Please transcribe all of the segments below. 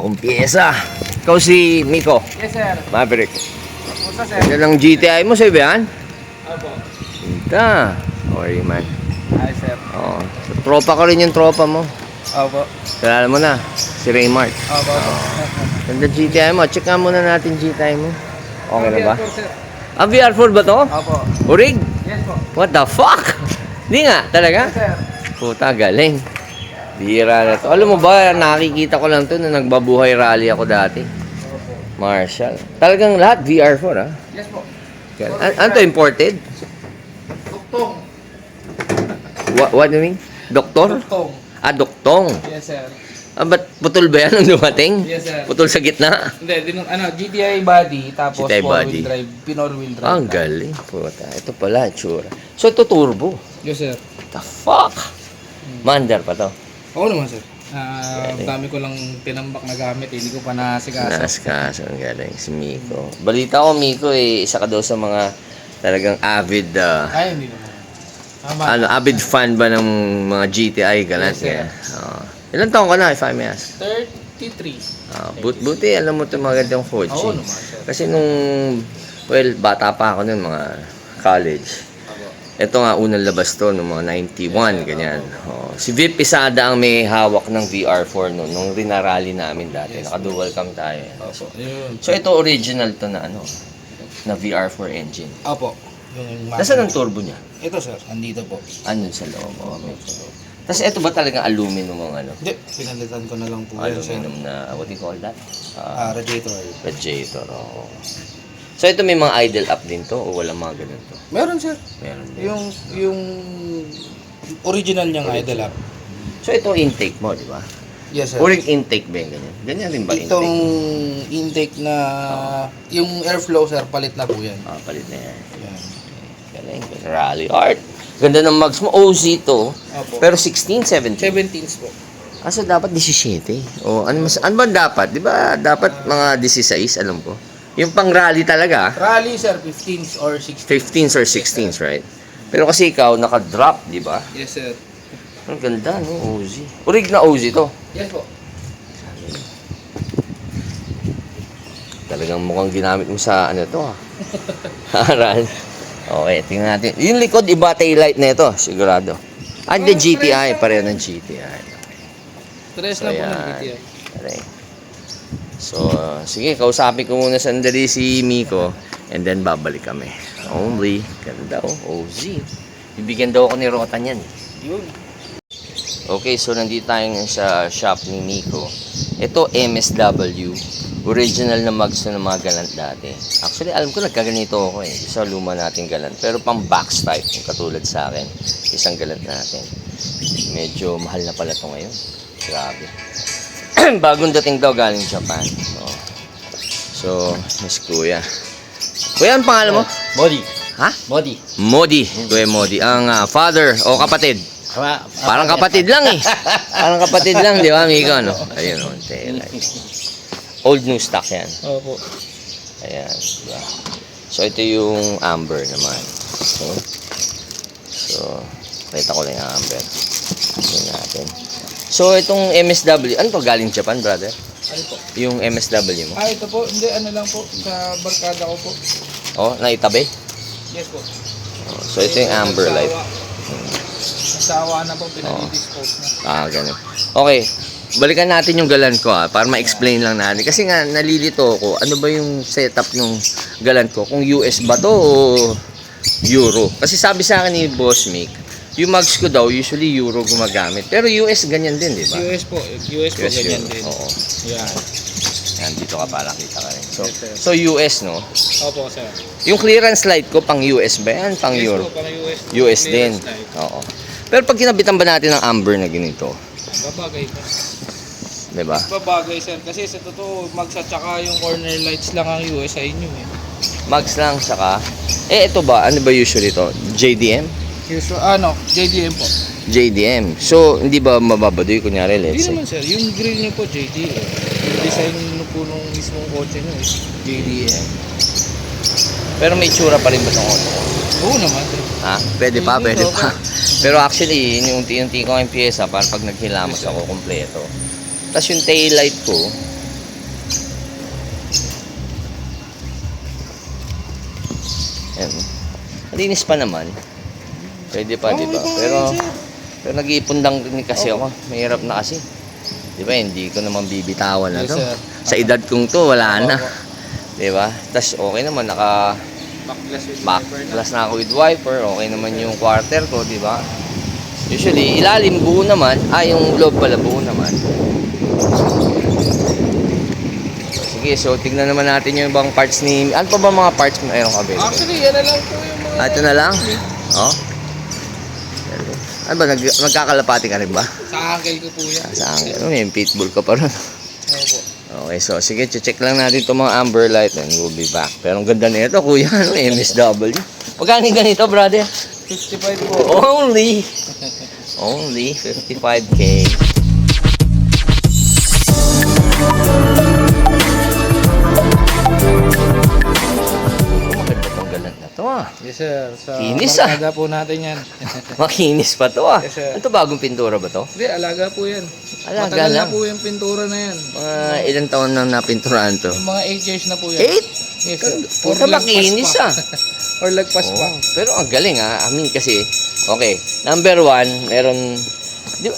akong pyesa. Ikaw si Miko. Yes, sir. Maverick. Kumusta, sir? Yan ang GTI mo, sir, yan? Opo. Ita. Okay, man. Hi, sir. Oo. So, tropa ko rin yung tropa mo. Opo. Kilala mo na, si Raymart. Opo. Ganda GTI mo. Check nga muna natin GTI mo. Okay na ba? Sir. Ah, VR4 ba to? Opo. Urig? Yes po. What the fuck? Hindi nga, talaga? Yes, sir. Puta, galing. Bira na to. Alam mo ba, nakikita ko lang to na nagbabuhay rally ako dati. Opo. Marshall. Talagang lahat VR4, ha? Yes po. Ano to, imported? Duktong. What do you mean? Doktor? Duktong. Ah, doktong. Yes, sir. Ah, ba't putol ba yan nung dumating? Yes, sir. Putol sa gitna? Hindi, GTI body, tapos GTI body. four-wheel drive, pinor-wheel drive. Ang galing. Puta, ito pala, tsura. So, ito turbo. Yes, sir. The fuck? Mandar pa to. Oo naman, sir. Dami ko lang tinambak na gamit, hindi ko pa nasikaso. Naskaso, ang galing. Si Miko. Balita ko, Miko, isa ka daw sa mga talagang avid, Ay, hindi naman. Tama. avid fan ba ng mga GTI, galant? Yes, sir. Ilan taon ka na, if I may ask? 33. Buti, alam mo ito mga gandang kotse. Oo naman, sir. Kasi nung, bata pa ako nun, mga college. Ito nga, unang labas to, nung mga 91, ganyan. Si Vip Pisada ang may hawak ng VR4 noon, nung rinarally namin dati. Naka-dual cam tayo. Opo. Yun. So, ito original to na na VR4 engine. Opo. Yung Nasaan ang turbo niya? Ito, sir. Andito po. Ano sa loob? Tapos ito ba talagang aluminum ang Hindi, pinalitan ko na lang po. Yan, sir. aluminum na, what do you call that? Radiator. Radiator, oo. So, ito may mga idle up din to o walang mga ganun to? Meron, sir. Meron din. Yung original niyang idle up. So, ito intake mo, di ba? Yes, sir. Uring intake ba yung ganyan? Ganyan rin ba Itong intake? intake na, yung airflow, sir, palit na po yan. Palit na yan. Yan. Galing. Rally art. Ganda ng mags mo. OZ to. Opo. Pero 16, 17. 17s po. So dapat 17. O, ano ba dapat? Di ba dapat mga 16, alam ko? Yung pang rally talaga, Rally, sir, 15s or 16s. 15s or 16s, right? Pero kasi ikaw, naka-drop, di ba? Yes, sir. Ang ganda, no? OZ. Urig na OZ to. Yes po. Talagang mukhang ginamit mo sa ano to, ha? Rally. Okay, tingnan natin. Yung likod, iba taillight na ito, sigurado. The GTI, pareho ng GTI. Tres So, lang po ng yan. GTI. Okay. So, sige, kausapin ko muna sandali si Miko and then babalik kami. Only, ganda OZ. Bibigyan daw ako ni Rota niyan. Yun. Okay, so nandito tayo ngayon sa shop ni Miko. Ito, MSW. Original na mags na mga galant dati. Actually, alam ko nagkaganito ako sa luma nating galant. Pero pang box type, yung katulad sa akin. Isang galant natin. Medyo mahal na pala ito ngayon. Grabe. Bagong dating daw galing Japan. So, Miss Kuya. Kuya, ang pangalan mo? Modi. Ha? Modi. Modi. Kuya Modi. Ang father o kapatid. Parang kapatid lang eh. Parang kapatid lang, di ba, amigo? Ano? Ayun, old new stock yan. Opo. Ayan. Diba? So, ito yung amber naman. So, kita ko lang yung amber. Ito natin. So, itong MSW, ano to galing Japan, brother? Ano po? Yung MSW mo? Ito po. Hindi, ano lang po. Sa barkada ko po. Oh, naitabi? Yes po. So, ito yung amber light. Nagsawa na po. Pinag-dispose na. Ganun. Okay. Balikan natin yung galan ko para ma-explain lang natin. Kasi nga, nalilito ko, ano ba yung setup ng galan ko? Kung US ba to o Euro? Kasi sabi sa akin ni Boss Mick, yung mags ko daw, usually Euro gumagamit. Pero US ganyan din, di ba? US po. US po ganyan Euro. din. Oo. Yan. Yan, dito ka para kita ka rin. So, Yes, sir. so US, no? Opo, sir. Yung clearance light ko, pang US ba yan? Pang Yes Euro? po, pang US. US din. Clearance light. Oo. Pero pag kinabitan ba natin ng amber na ganito? Babagay pa. Di ba? Babagay, sir. Kasi sa totoo, mags at saka yung corner lights lang ang US sa inyo eh. Mags lang, saka... ito ba? Ano ba usually to? JDM? JDM po. JDM. So, hindi ba mababadoy? Kunyari, Hindi let's say. naman, sir. Yung grill niyo po, JDM. Yung design po nung mismong kotse niyo is JDM. Pero may tsura pa rin ba itong auto? Oo naman, sir. Ha? Pwede pa, Hindi, pwede okay. pa. Pero actually, yung unti-unti ko yung pyesa para pag naghilamos ako, kompleto. Tapos yung taillight ko, Yan. Malinis pa naman. Pwede pa, di ba? Pero nag-iipundang din kasi ako. Mahirap na kasi. Di ba, hindi ko naman bibitawan na Yes, to. sir. Sa edad kong to, wala na. Opo. Di ba? Tapos okay naman, naka Backlash with backglass na ako with wiper. Okay naman yung quarter ko, di ba? Usually, ilalim buo naman. Yung loob pala buo naman. Sige, so tignan naman natin yung ibang parts ni... Ano pa ba mga parts mo mayroong available? Actually, yan na lang po yung mga... Ito na lang? Oh. Ano ba, magkakalapati ka rin ba? Sa uncle ko po yan. Sa akin, may pitbull ka pa rin. Opo. Okay, so sige, check lang natin itong mga amber light and we'll be back. Pero ang ganda nito, kuya, MSW. Magkano yung ganito, brother? 55 po. Only 55K. Maganda tong galant na to Yes, sir. Sa Kinis, barkada po natin yan. Makinis pa to Yes, sir. Ano to, bagong pintura ba to? Hindi, alaga po yan. Alaga Matagal lang. na po yung pintura na yan. Mga ilang taon na napinturahan to? Yung mga 8 years na po yan. 8? Yes, sir. Puta, makinis pa. ah. Or lagpas pa. Pero ang galing I mean kasi, okay, number 1, meron,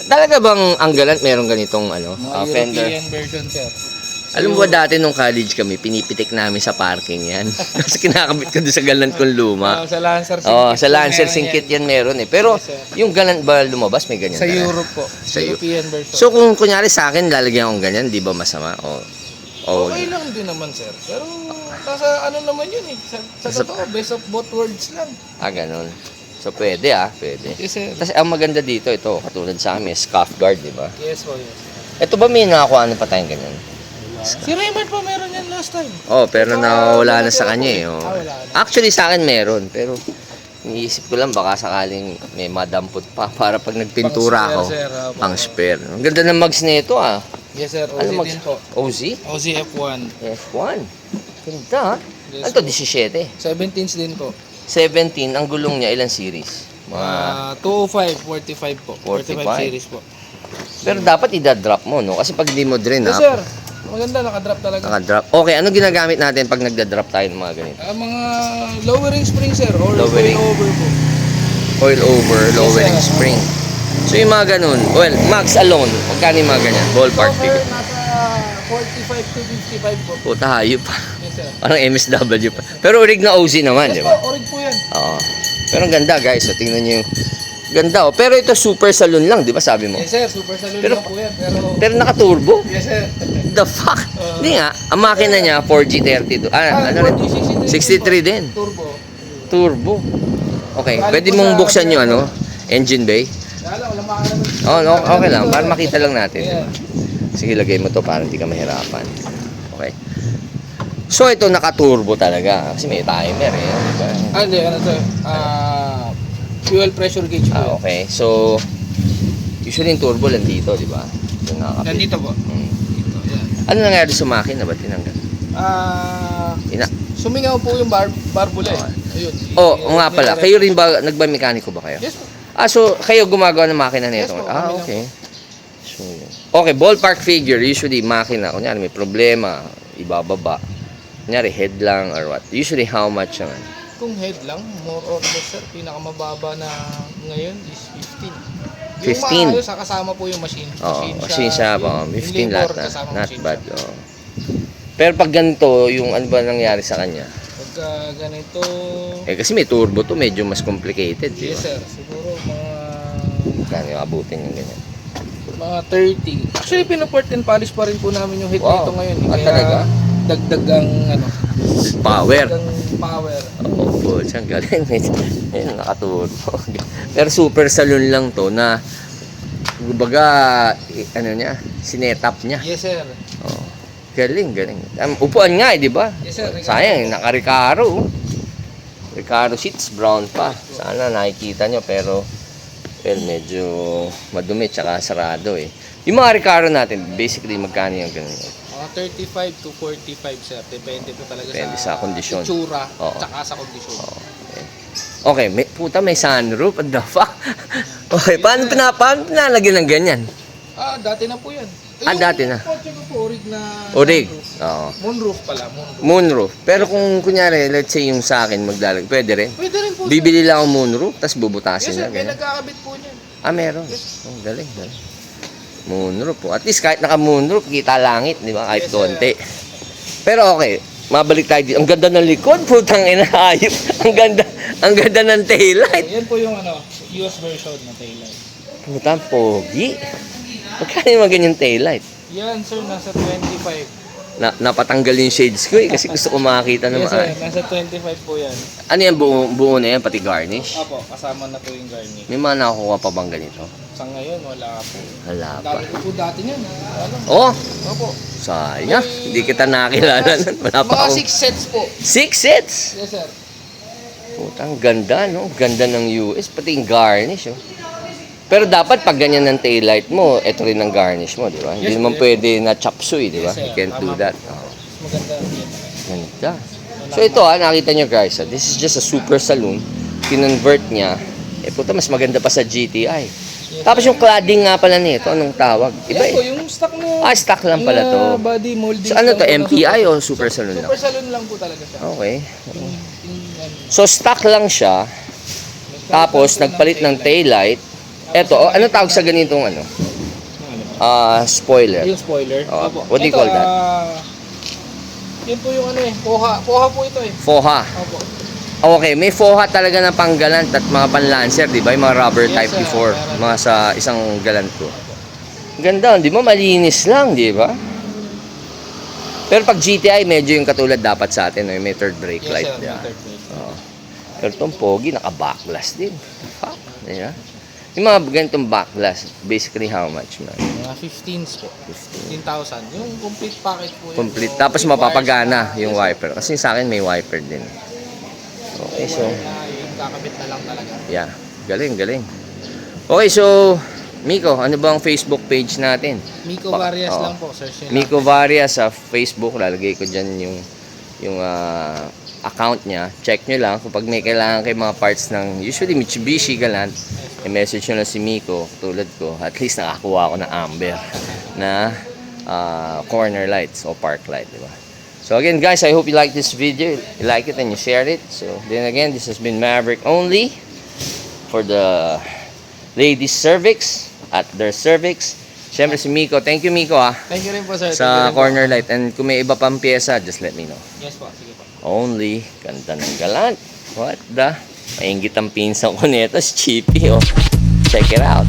talaga bang ang galant meron ganitong Mga fender? European version, sir. Alam mo ba dati nung college kami, pinipitik namin sa parking yan. Kasi kinakabit ko doon sa galant kong luma. Sa Lancer Singkit. Oo, sa Lancer meron Singkit yan. yan meron eh. Pero Yes, sir. yung galant ba lumabas, may ganyan Sa talaga? Europe po. Sa European version. So kung kunyari sa akin, lalagyan akong ganyan, di ba masama? Okay lang din naman, sir. Pero nasa ano naman yun eh. Sa totoo, best of both worlds lang. Ganun. So pwede pwede. Yes, sir. Kasi ang maganda dito, ito, katulad sa amin, scuff guard, di ba? Yes po, yes. Ito ba may nakakuha pa tayong ganyan? Si Raymond po meron yan last time. Pero nawala na sa kanya eh. Wala na. Actually sa akin meron, pero iniisip ko lang baka sakaling may madampot pa para pag nagpintura ako, Pang spare, sir. pang spare. Ang ganda ng mags nito Yes, sir. OZ Ano mags? din po. OZ? OZ F1. F1. Ganda Yes, Ano to, po. 17? 17s din po. 17, ang gulong niya, ilang series? Mga... 205, 45 po. 45. 45 series po. Pero dapat i-drop mo, no? Kasi pag di mo drain Yes, sir. Maganda, nakadrop talaga. naka-drop. Okay, ano ginagamit natin pag nagda-drop tayo ng mga ganito? Mga lowering spring, sir. Or Lowering. going over po. Oil over, lowering sir. spring. So yung mga ganun, well, max alone, magkano yung mga ganyan? Ballpark So, sir, figure. nasa 45 to 55 po. Puta, hayop pa. Yes, sir. Parang MSW pa. Pero orig na OZ naman, di Yes ba? po, orig po yan. Oo. Pero ang ganda, guys. So, tingnan nyo yung ganda. Pero ito super saloon lang, di ba sabi mo? Yes, sir. Super saloon Pero- lang po yan. Pero naka-turbo? Yes, sir. The fuck? Hindi nga. Ang makina niya, 4G32. Ano rin? 63 din. Turbo. Turbo. Okay, Balik pwede po mong sa- buksan yung engine bay? Lalo, wala makalaman. Oh, no, okay lang. Para makita lang natin. di ba? Ayan. Sige, lagay mo to para hindi ka mahirapan. Okay. So, ito naka-turbo talaga. Kasi may timer eh. Di ba? Hindi, ano to? Fuel pressure gauge po yan. Okay. So, usually yung turbo lang dito, di ba? Yung nakakapit. Nandito po. Hmm. Dito, yan. Ano nangyari sa makina? Ba't tinanggal? Sumingaw po yung barbula eh. Ayun. Oo nga pala. Kayo rin ba, nagba-mekaniko ba kayo? Yes po. So, kayo gumagawa ng makina nito? Yes po, kami lang Okay. So, yun. Okay, ballpark figure. Usually, makina. Kunyari, may problema. Ibababa. Kunyari, head lang or what. Usually, how much naman? Kung head lang, more or less sir, pinakamababa na ngayon is 15. 15? Yung maayos, kasama po yung machine. Oo, machine siya pa. yung 15 labor, lahat na. kasama Not machine bad. siya. Oo. Pero pag ganito, yung ano ba nangyari sa kanya? Pagka ganito, Kasi may turbo to, medyo mas complicated. Di yes ba? sir, siguro Kano yung abutin yung ganyan. mga 30. Actually, pinuport and polish pa rin po namin yung head Wow. nito ngayon. Kaya Talaga? dagdag ang Power. dagdag ang power. Oo, siyang galing. Ayun, nakaturbo. Pero super saloon lang to na kumbaga, ano niya, sinetap niya. Yes sir. Oh. Galing. Upuan nga di ba? Yes, sir. Sayang, naka-Recaro. Recaro seats, brown pa. Sana nakikita nyo, pero well, medyo madumi tsaka sarado eh. Yung mga Recaro natin, basically magkano yung ganun? Mga 35 to 45 sir. Depende po talaga Depende sa kondisyon. itsura, Oo. tsaka sa kondisyon. Okay, may sunroof. What the fuck? Okay, paano pinalagyan ng ganyan? Dati na po yan. Dati na. Yung kotse ko po, orig na Orig. sunroof. Oo. Moonroof pala, moonroof. Moonroof. Pero kung kunyari, let's say yung sa akin maglalag, pwede rin. Pwede rin po, Bibili lang ako moonroof, tapos sir. bubutasin Yes, sir. na. May Ganyan. nagkakabit po niyan. Ah, meron. Oh, galing. Moonroof po. At least kahit naka-moonroof, kita langit, di ba? Kahit Yes, sir. konti. Pero okay, mabalik tayo dito. Ang ganda ng likod, putang ina, ayop. Ang ganda ng taillight. Yan po yung US version na taillight. Putang pogi. Magkano yung mga ganyan taillight? Yan, sir, nasa 25. Napatanggal yung shades ko eh, kasi gusto ko makakita ng Yes, sir. maayos. Nasa 25 po yan. Ano yan, buo na yan, pati garnish? Apo, kasama na po yung garnish. May mga nakakuha pa bang ganito? Sa ngayon, wala po. Wala pa. Dami ko po dati niyan. Alam. Oh, Opo. sayang. Hindi kita nakilala nun. Wala pa Mga akong... 6 sets po. 6 sets! Yes, sir. Putang ganda, no? Ganda ng US, pati yung garnish, oh. Pero dapat pag ganyan ng taillight mo, ito rin ang garnish mo, di ba? Hindi Yes, naman yes. pwede na chop suey, di ba? Yes, sir. You can't do Tama that. po. Oh, Mas maganda yan. ganda. So ito nakita nyo guys, this is just a super saloon. Kinonvert niya. Eh puta, mas maganda pa sa GTI. Yes, Tapos yung cladding nga pala nito, anong tawag? Iba Yan po, eh. yung stock na... Stock lang pala to. Body molding. So ano to, lang po na MPI o super saloon lang? Super salon lang po talaga siya. Okay. Ano, So stock lang siya. Tapos nagpalit ng taillight. Eto, ano tawag sa ganitong ano? Spoiler. Yung spoiler. Oh, Opo. what do you Ito, call that? Yun po yung ano eh. Poha. Poha po ito eh. Foha. Opo. Okay, may foha talaga na panggalant at mga panlancer, di ba? Yung mga rubber Yes, type sir. before. Meron. Mga sa isang galant ko. Ganda, di ba? Malinis lang, di ba? Pero pag GTI, medyo yung katulad dapat sa atin, may third brake Yes, light. sir. di ba? Third plate. Oo. Pero itong pogi, naka-backlash din. Fuck, di ba? Yung mga ganitong backlash, basically how much, man? Mga 15s po. 15,000. Yung complete package po. yan. Complete. So, Tapos with mapapagana wires na. yung Yes, sir. wiper. Kasi sa akin may wiper din. Okay, so... Yung kakabit na lang talaga. Yeah, galing. Okay, so Miko, ano bang Facebook page natin? Miko Varias Oo. lang po. Search nyo lang. Miko Varias sa Facebook, lalagay ko dyan yung account niya. Check nyo lang kung pag may kailangan kayo mga parts ng usually Mitsubishi Galant, i-message nyo lang si Miko, tulad ko. At least nakakuha ako ng amber na corner lights o park light, di ba? So again guys, I hope you like this video. You like it and you shared it. So then again, this has been Maverick only for the ladies cervix at their cervix. Siyempre si Miko. Thank you Miko Thank you rin po, sir. Thank you sa rin po. corner light. And kung may iba pang pyesa, just let me know. Yes po. Sige po. Only. Ganda ng galant. What the? Maingit ang pinsan ko nito. Si Chippy, oh. Check it out.